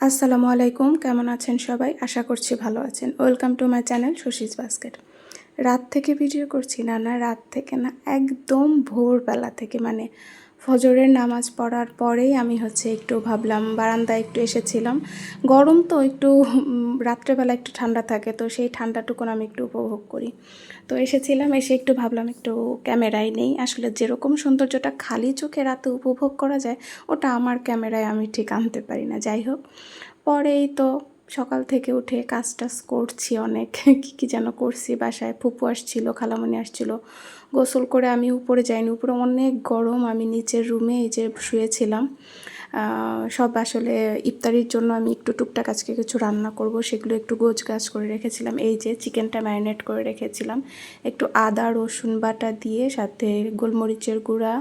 আসসালামু আলাইকুম, কেমন আছেন সবাই? আশা করছি ভালো আছেন। Welcome to my channel Shashi's basket. রাত থেকে ভিডিও করছি না রাত থেকে না, একদম ভোরবেলা থেকে, মানে ফজরের নামাজ পড়ার পরেই আমি একটু ভাবলাম, বারান্দায় একটু এসেছিলাম। গরম তো একটু, রাত্রেবেলা একটু ঠান্ডা থাকে, তো সেই ঠান্ডাটুকুন আমি একটু উপভোগ করি। তো এসেছিলাম, এসে একটু ভাবলাম একটু ক্যামেরায় নেই। আসলে যেরকম সৌন্দর্যটা খালি চোখে রাতে উপভোগ করা যায়, ওটা আমার ক্যামেরায় আমি ঠিক আনতে পারি না। যাই হোক, পরেই তো সকাল থেকে উঠে কাজ টাজ করছি অনেক, কী যেন করছি। বাসায় ফুপু আসছিল, খালামণি আসছিল। গোসল করে আমি উপরে যাইনি, উপরে অনেক গরম। আমি নিচের রুমে এই যে শুয়েছিলাম। সব আসলে ইফতারির জন্য আমি একটু টুকটাক আজকে কিছু রান্না করব, সেগুলো একটু গোছগাছ করে রেখেছিলাম। এই যে চিকেনটা ম্যারিনেট করে রেখেছিলাম, একটু আদা রসুন বাটা দিয়ে, সাথে গোলমরিচের গুঁড়া,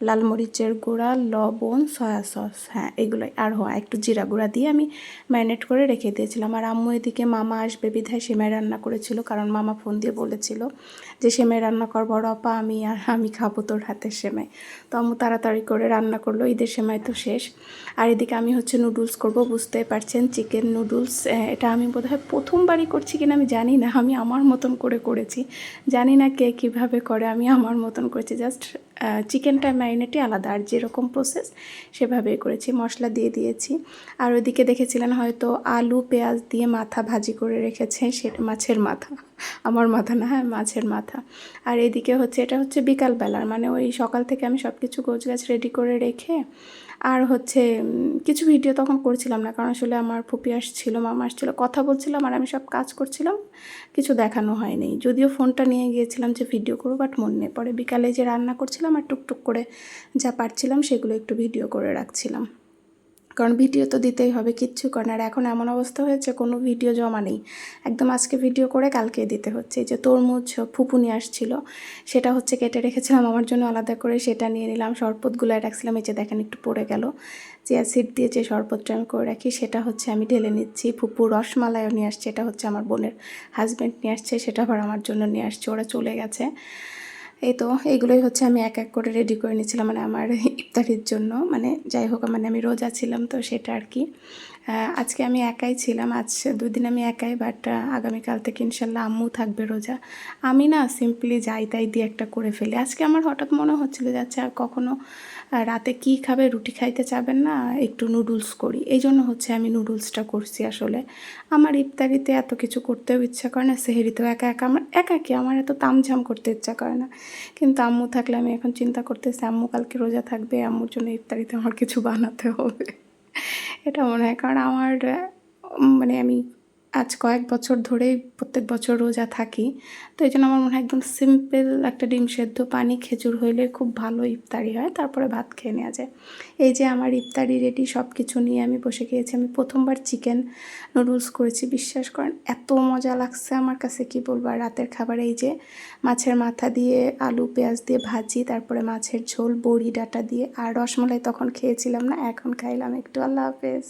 লাল মরিচের গুঁড়া, লবণ, সয়া সস, হ্যাঁ এগুলোই, আর একটু জিরা গুঁড়া দিয়ে আমি ম্যারিনেট করে রেখে দিয়েছিলাম। আর আম্মু এদিকে মামা আসবে বিধায় সেমাই রান্না করেছিল, কারণ মামা ফোন দিয়ে বলেছিল যে সেমাই রান্না কর বড় আপা, আমি খাবো তোর হাতের সেমাই। তো আম্মু তাড়াতাড়ি করে রান্না করলো, ঈদের সেমাই তো শেষ। আর এদিকে আমি নুডলস করব, বুঝতে পারছেন, চিকেন নুডলস। এটা আমি বোধহয় প্রথমবারই করছি কিনা আমি জানি না, আমি আমার মতন করে করেছি। জানি না কে কীভাবে করে, আমি আমার মতন করেছি। জাস্ট চিকেনটা ম্যারিনেটই আলাদা, আর যেরকম প্রসেস সেভাবেই করেছি। মশলা দিয়ে দিয়েছি। আর ওইদিকে দেখেছিলেন হয়তো, আলু পেঁয়াজ দিয়ে মাথা ভাজি করে রেখেছে, সেটা মাছের মাথা, আমার মাথা না, হ্যাঁ মাছের মাথা। আর এদিকে এটা বিকালবেলার, মানে ওই সকাল থেকে আমি সব কিছু গোছগাছ রেডি করে রেখে, আর কিছু ভিডিও তখন করছিলাম না, কারণ আসলে আমার ফুপি আসছিল, মামা আসছিল, কথা বলছিলাম আর আমি সব কাজ করছিলাম, কিছু দেখানো হয়নি। যদিও ফোনটা নিয়ে গিয়েছিলাম যে ভিডিও করবো, বাট মনে নেই। পরে বিকালে যে রান্না করছিলাম আর টুকটুক করে যা পারছিলাম সেগুলো একটু ভিডিও করে রাখছিলাম, কারণ ভিডিও তো দিতেই হবে, কিচ্ছু করার। এখন এমন অবস্থা হয়েছে, কোনো ভিডিও জমা নেই, একদম আজকে ভিডিও করে কালকে দিতে হচ্ছে। এই যে তরমুজ ফুপু নিয়ে আসছিল, সেটা কেটে রেখেছিলাম আমার জন্য আলাদা করে, সেটা নিয়ে নিলাম। শরবতগুলো রাখছিলাম, এই যে দেখেন একটু পড়ে গেল। চিয়া সিড দিয়ে যে শরবতটা আমি করে রাখি, সেটা আমি ঢেলে নিচ্ছি। ফুপু রসমালাইও নিয়ে আসছে, এটা আমার বোনের হাজব্যান্ড নিয়ে আসছে, সেটা আবার আমার জন্য নিয়ে আসছে, ওরা চলে গেছে। এই তো এইগুলোই আমি এক এক করে রেডি করে নিয়েছিলাম, মানে আমার ইফতারির জন্য। মানে যাই হোক, মানে আমি রোজা ছিলাম তো, সেটা আর কি। আজকে আমি একাই ছিলাম, আজ 2 দিন আমি একাই, বাট আগামীকাল থেকে ইনশাল্লাহ আম্মু থাকবে রোজা। আমি না সিম্পলি যাই তাই দিয়ে একটা করে ফেলি। আজকে আমার হঠাৎ মনে হচ্ছিল যাচ্ছে, আর কখনো রাতে কি খাবে, রুটি খাইতে চাবেন না, একটু নুডলস করি। এই জন্য আমি নুডলসটা করছি। আসলে আমার ইফতারিতে এত কিছু করতেও ইচ্ছা করে না, সেহরিতেও একা একা আমার একাকি, আমার এত তামঝাম করতে ইচ্ছা করে না। কিন্তু আম্মু থাকলে আমি এখন চিন্তা করতেছি, আম্মু কালকে রোজা থাকবে, আম্মুর জন্য ইফতারিতে আমার কিছু বানাতে হবে। এটা মনে হয়, কারণ আমার মানে আমি আজ কয়েক বছর ধরেই প্রত্যেক বছর রোজা থাকি, তো এই জন্য আমার মনে হয় একদম সিম্পল একটা ডিম সেদ্ধ, পানি, খেজুর হইলে খুব ভালো ইফতারি হয়, তারপরে ভাত খেয়ে নেওয়া যায়। এই যে আমার ইফতারি রেডি, সব কিছু নিয়ে আমি বসে গিয়েছি। আমি প্রথমবার চিকেন নুডলস করেছি, বিশ্বাস করেন এত মজা লাগছে আমার কাছে, কি বলবো। আর রাতের খাবার এই যে মাছের মাথা দিয়ে আলু পেঁয়াজ দিয়ে ভাজি, তারপরে মাছের ঝোল বড়ি ডাঁটা দিয়ে, আর রসমালাই তখন খেয়েছিলাম না, এখন খাইলাম একটু। আল্লাহ হাফেজ।